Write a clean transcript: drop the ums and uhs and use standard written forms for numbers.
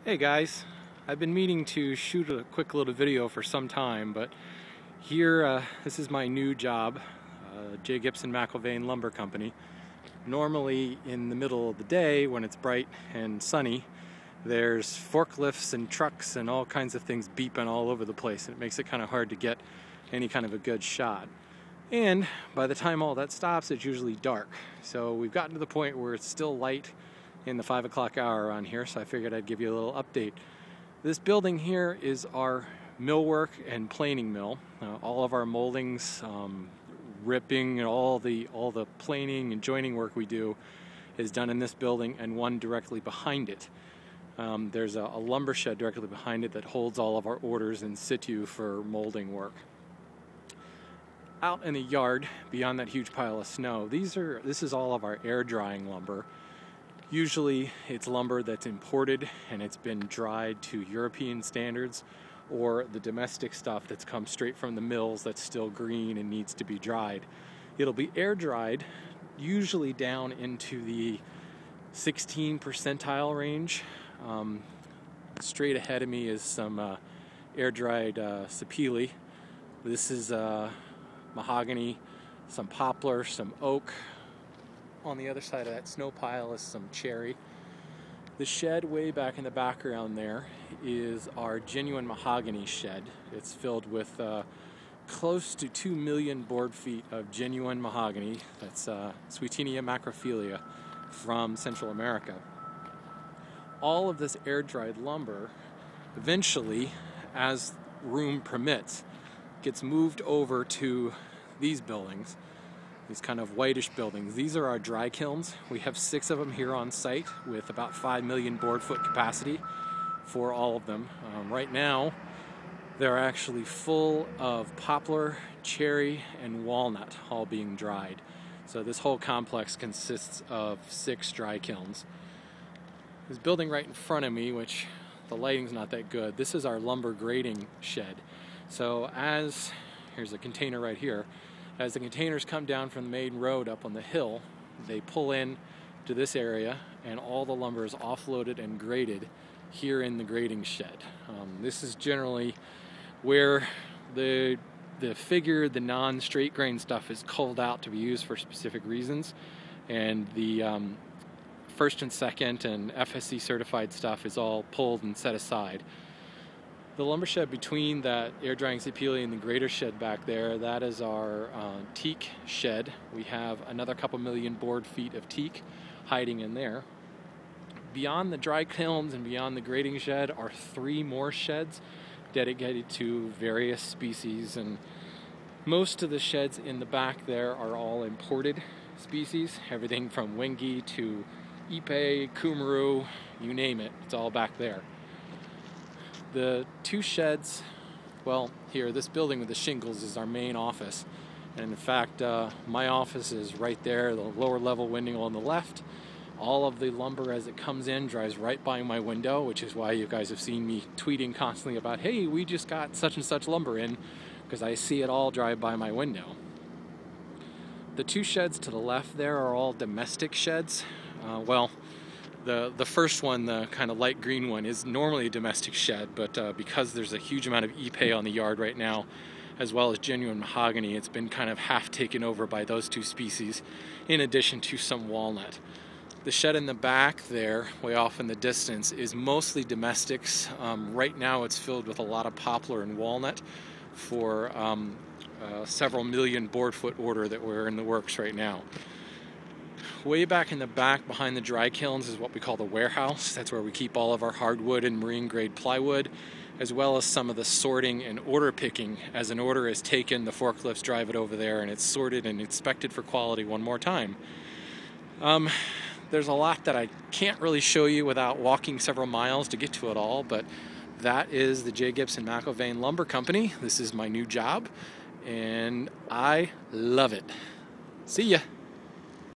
Hey guys, I've been meaning to shoot a quick little video for some time, but here, this is my new job, Gibson McIlvain Lumber Company. Normally in the middle of the day when it's bright and sunny, there's forklifts and trucks and all kinds of things beeping all over the place, and it makes it kind of hard to get any kind of a good shot. And by the time all that stops, it's usually dark. So we've gotten to the point where it's still light in the 5 o'clock hour around here, so I figured I'd give you a little update. This building here is our millwork and planing mill. All of our moldings, ripping, and all the planing and joining work we do is done in this building, and one directly behind it. There's a lumber shed directly behind it that holds all of our orders in situ for molding work. Out in the yard, beyond that huge pile of snow, this is all of our air drying lumber. Usually it's lumber that's imported and it's been dried to European standards, or the domestic stuff that's come straight from the mills that's still green and needs to be dried. It'll be air dried, usually down into the 16 percentile range. Straight ahead of me is some air dried sapele. This is mahogany, some poplar, some oak. On the other side of that snow pile is some cherry. The shed way back in the background there is our genuine mahogany shed. It's filled with close to 2 million board feet of genuine mahogany. That's Sweetenia macrophylla from Central America. All of this air-dried lumber eventually, as room permits, gets moved over to these buildings. These kind of whitish buildings. These are our dry kilns. We have 6 of them here on site with about 5 million board foot capacity for all of them. Right now, they're actually full of poplar, cherry, and walnut, all being dried. So this whole complex consists of 6 dry kilns. This building right in front of me, which the lighting's not that good, this is our lumber grading shed. So here's a container right here. As the containers come down from the main road up on the hill, they pull in to this area, and all the lumber is offloaded and graded here in the grading shed. This is generally where the non-straight grain stuff is culled out to be used for specific reasons, and the first and second and FSC certified stuff is all pulled and set aside. The lumber shed between that air drying sapele and the grader shed back there, that is our teak shed. We have another couple million board feet of teak hiding in there. Beyond the dry kilns and beyond the grading shed are 3 more sheds dedicated to various species, and most of the sheds in the back there are all imported species, everything from Wingi to Ipe, Kumru, you name it, it's all back there. The 2 sheds, well, here, this building with the shingles is our main office. And in fact, my office is right there, the lower level window on the left. All of the lumber as it comes in drives right by my window, which is why you guys have seen me tweeting constantly about, hey, we just got such and such lumber in, because I see it all drive by my window. The 2 sheds to the left there are all domestic sheds. The first one, the kind of light green one, is normally a domestic shed, but because there's a huge amount of Ipe on the yard right now, as well as genuine mahogany, it's been kind of half taken over by those 2 species, in addition to some walnut. The shed in the back there, way off in the distance, is mostly domestics. Right now it's filled with a lot of poplar and walnut for several million board foot order that we're in the works right now. Way back in the back behind the dry kilns is what we call the warehouse. That's where we keep all of our hardwood and marine grade plywood, as well as some of the sorting and order picking. As an order is taken, the forklifts drive it over there and it's sorted and inspected for quality one more time. There's a lot that I can't really show you without walking several miles to get to it all, but that is the J. Gibson McIlvain Lumber Company. This is my new job and I love it. See ya.